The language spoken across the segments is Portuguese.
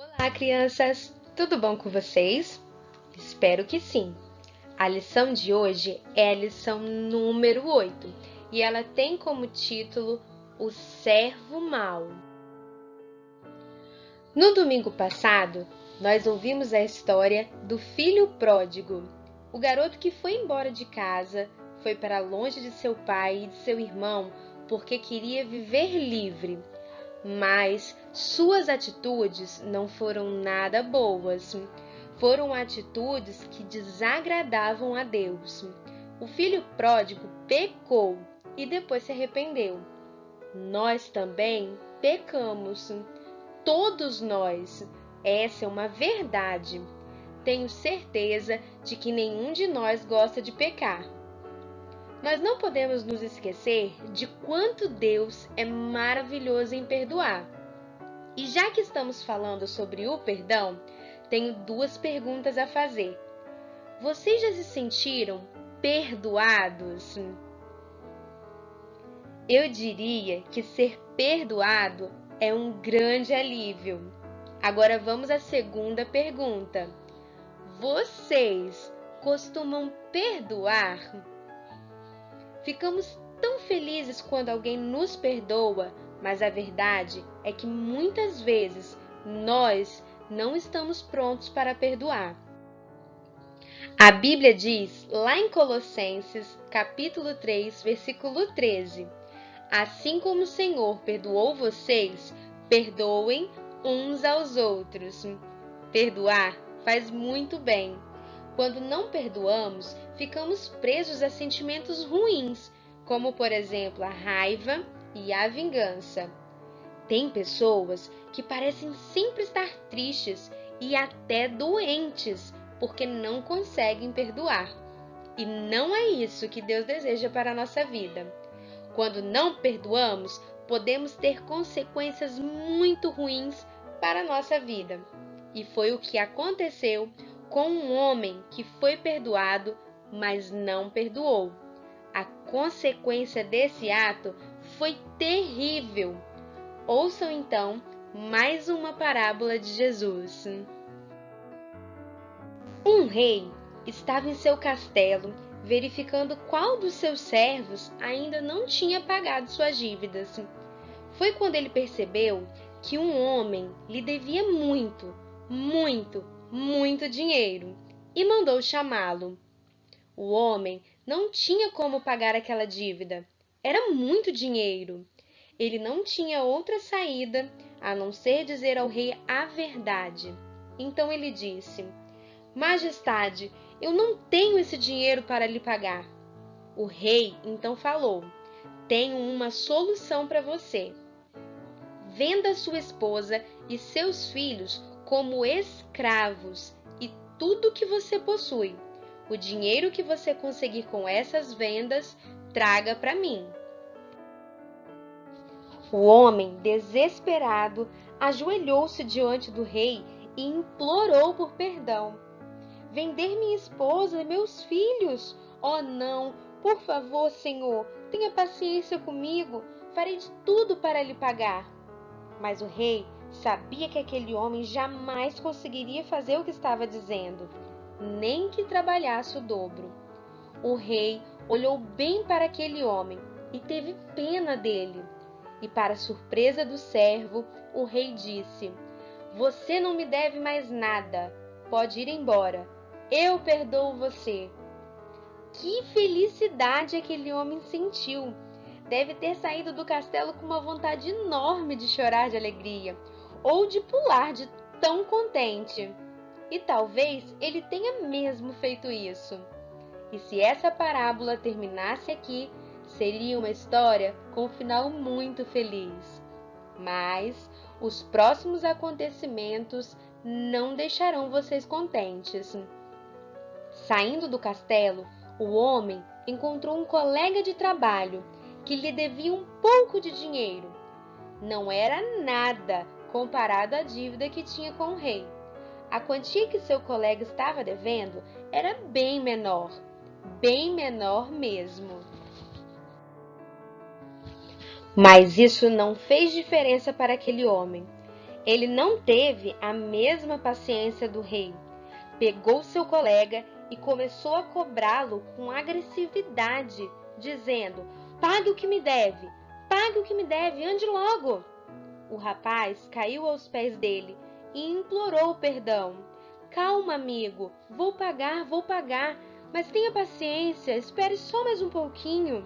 Olá, crianças! Tudo bom com vocês? Espero que sim! A lição de hoje é a lição número 8 e ela tem como título O Servo Mau. No domingo passado, nós ouvimos a história do filho pródigo, o garoto que foi embora de casa, foi para longe de seu pai e de seu irmão porque queria viver livre. Mas suas atitudes não foram nada boas. Foram atitudes que desagradavam a Deus. O filho pródigo pecou e depois se arrependeu. Nós também pecamos. Todos nós. Essa é uma verdade. Tenho certeza de que nenhum de nós gosta de pecar. Nós não podemos nos esquecer de quanto Deus é maravilhoso em perdoar. E já que estamos falando sobre o perdão, tenho duas perguntas a fazer. Vocês já se sentiram perdoados? Eu diria que ser perdoado é um grande alívio. Agora vamos à segunda pergunta. Vocês costumam perdoar? Ficamos tão felizes quando alguém nos perdoa, mas a verdade é que muitas vezes nós não estamos prontos para perdoar. A Bíblia diz, lá em Colossenses, capítulo 3, versículo 13, assim como o Senhor perdoou vocês, perdoem uns aos outros. Perdoar faz muito bem. Quando não perdoamos, ficamos presos a sentimentos ruins, como, por exemplo, a raiva e a vingança. Tem pessoas que parecem sempre estar tristes e até doentes porque não conseguem perdoar. E não é isso que Deus deseja para a nossa vida. Quando não perdoamos, podemos ter consequências muito ruins para a nossa vida. E foi o que aconteceu com um homem que foi perdoado, mas não perdoou. A consequência desse ato foi terrível. Ouçam então mais uma parábola de Jesus. Um rei estava em seu castelo, verificando qual dos seus servos ainda não tinha pagado suas dívidas. Foi quando ele percebeu que um homem lhe devia muito dinheiro e mandou chamá-lo. O homem não tinha como pagar aquela dívida. Era muito dinheiro. Ele não tinha outra saída a não ser dizer ao rei a verdade. Então ele disse: Majestade, eu não tenho esse dinheiro para lhe pagar. O rei então falou: Tenho uma solução para você. Venda sua esposa e seus filhos como escravos e tudo que você possui. O dinheiro que você conseguir com essas vendas, traga para mim. O homem, desesperado, ajoelhou-se diante do rei e implorou por perdão. Vender minha esposa e meus filhos? Oh, não! Por favor, Senhor, tenha paciência comigo. Farei de tudo para lhe pagar. Mas o rei sabia que aquele homem jamais conseguiria fazer o que estava dizendo, nem que trabalhasse o dobro. O rei olhou bem para aquele homem e teve pena dele. E, para surpresa do servo, o rei disse: Você não me deve mais nada. Pode ir embora. Eu perdoo você. Que felicidade aquele homem sentiu! Deve ter saído do castelo com uma vontade enorme de chorar de alegria, ou de pular de tão contente. E talvez ele tenha mesmo feito isso. E se essa parábola terminasse aqui, seria uma história com um final muito feliz. Mas os próximos acontecimentos não deixarão vocês contentes. Saindo do castelo, o homem encontrou um colega de trabalho que lhe devia um pouco de dinheiro. Não era nada comparado à dívida que tinha com o rei. A quantia que seu colega estava devendo era bem menor mesmo. Mas isso não fez diferença para aquele homem. Ele não teve a mesma paciência do rei. Pegou seu colega e começou a cobrá-lo com agressividade, dizendo: pague o que me deve, pague o que me deve, ande logo. O rapaz caiu aos pés dele e implorou perdão. Calma, amigo, vou pagar, mas tenha paciência, espere só mais um pouquinho.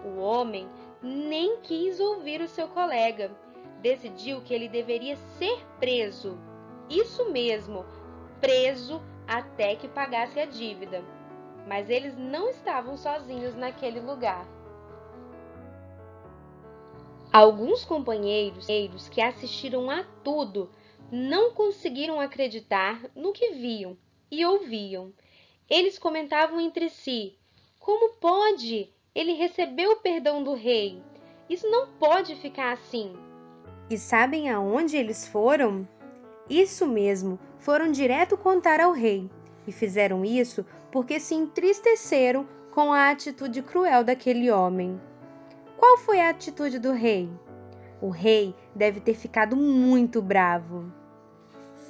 O homem nem quis ouvir o seu colega. Decidiu que ele deveria ser preso. Isso mesmo, preso até que pagasse a dívida. Mas eles não estavam sozinhos naquele lugar. Alguns companheiros que assistiram a tudo não conseguiram acreditar no que viam e ouviam. Eles comentavam entre si: como pode? Ele recebeu o perdão do rei. Isso não pode ficar assim. E sabem aonde eles foram? Isso mesmo, foram direto contar ao rei. E fizeram isso porque se entristeceram com a atitude cruel daquele homem. Qual foi a atitude do rei? O rei deve ter ficado muito bravo.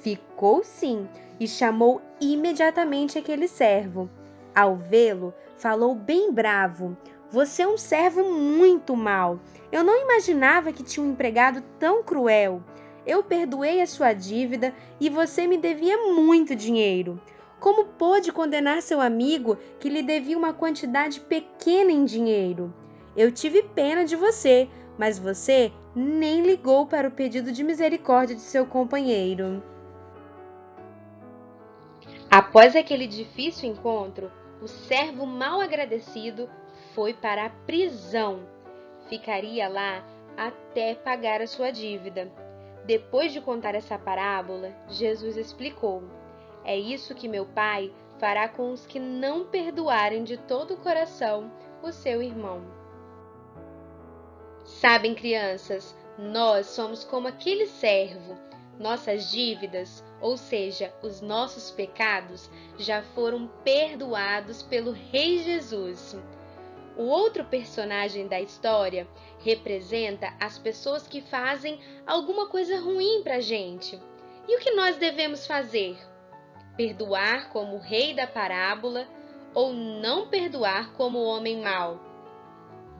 Ficou sim, e chamou imediatamente aquele servo. Ao vê-lo, falou bem bravo: você é um servo muito mau. Eu não imaginava que tinha um empregado tão cruel. Eu perdoei a sua dívida e você me devia muito dinheiro. Como pôde condenar seu amigo que lhe devia uma quantidade pequena em dinheiro? Eu tive pena de você, mas você nem ligou para o pedido de misericórdia de seu companheiro. Após aquele difícil encontro, o servo mal agradecido foi para a prisão. Ficaria lá até pagar a sua dívida. Depois de contar essa parábola, Jesus explicou: é isso que meu Pai fará com os que não perdoarem de todo o coração o seu irmão. Sabem, crianças, nós somos como aquele servo. Nossas dívidas, ou seja, os nossos pecados, já foram perdoados pelo Rei Jesus. O outro personagem da história representa as pessoas que fazem alguma coisa ruim pra gente. E o que nós devemos fazer? Perdoar como o rei da parábola ou não perdoar como o homem mau?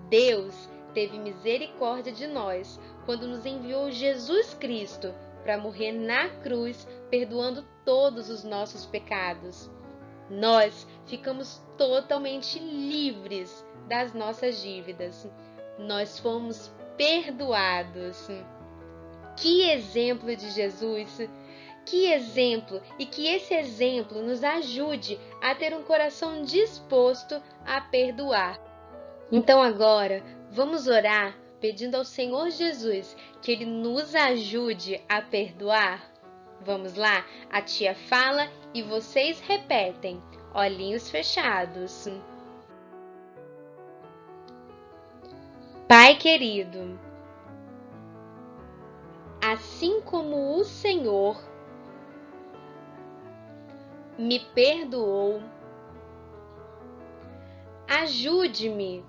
Deus teve misericórdia de nós quando nos enviou Jesus Cristo para morrer na cruz, perdoando todos os nossos pecados. Nós ficamos totalmente livres das nossas dívidas. Nós fomos perdoados. Que exemplo de Jesus! Que exemplo! E que esse exemplo nos ajude a ter um coração disposto a perdoar. Então agora, vamos orar pedindo ao Senhor Jesus que Ele nos ajude a perdoar? Vamos lá? A tia fala e vocês repetem, olhinhos fechados. Pai querido, assim como o Senhor me perdoou, ajude-me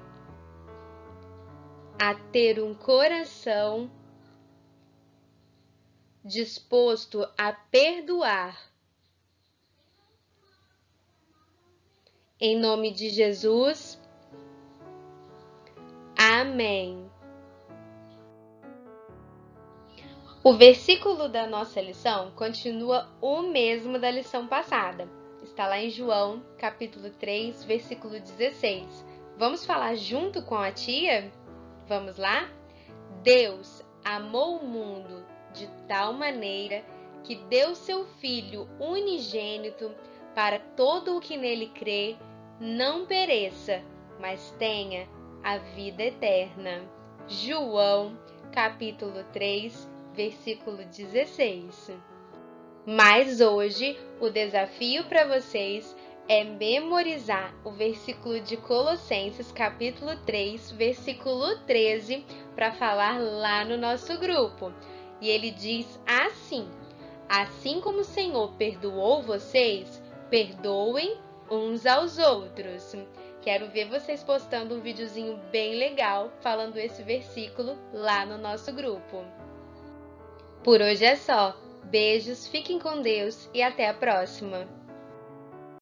a ter um coração disposto a perdoar. Em nome de Jesus, amém. O versículo da nossa lição continua o mesmo da lição passada. Está lá em João, capítulo 3, versículo 16. Vamos falar junto com a tia? Vamos lá? Deus amou o mundo de tal maneira que deu seu Filho unigênito para todo o que nele crê não pereça, mas tenha a vida eterna. João, capítulo 3, versículo 16. Mas hoje o desafio para vocês é memorizar o versículo de Colossenses, capítulo 3, versículo 13, para falar lá no nosso grupo. E ele diz assim: assim como o Senhor perdoou vocês, perdoem uns aos outros. Quero ver vocês postando um videozinho bem legal falando esse versículo lá no nosso grupo. Por hoje é só. Beijos, fiquem com Deus e até a próxima!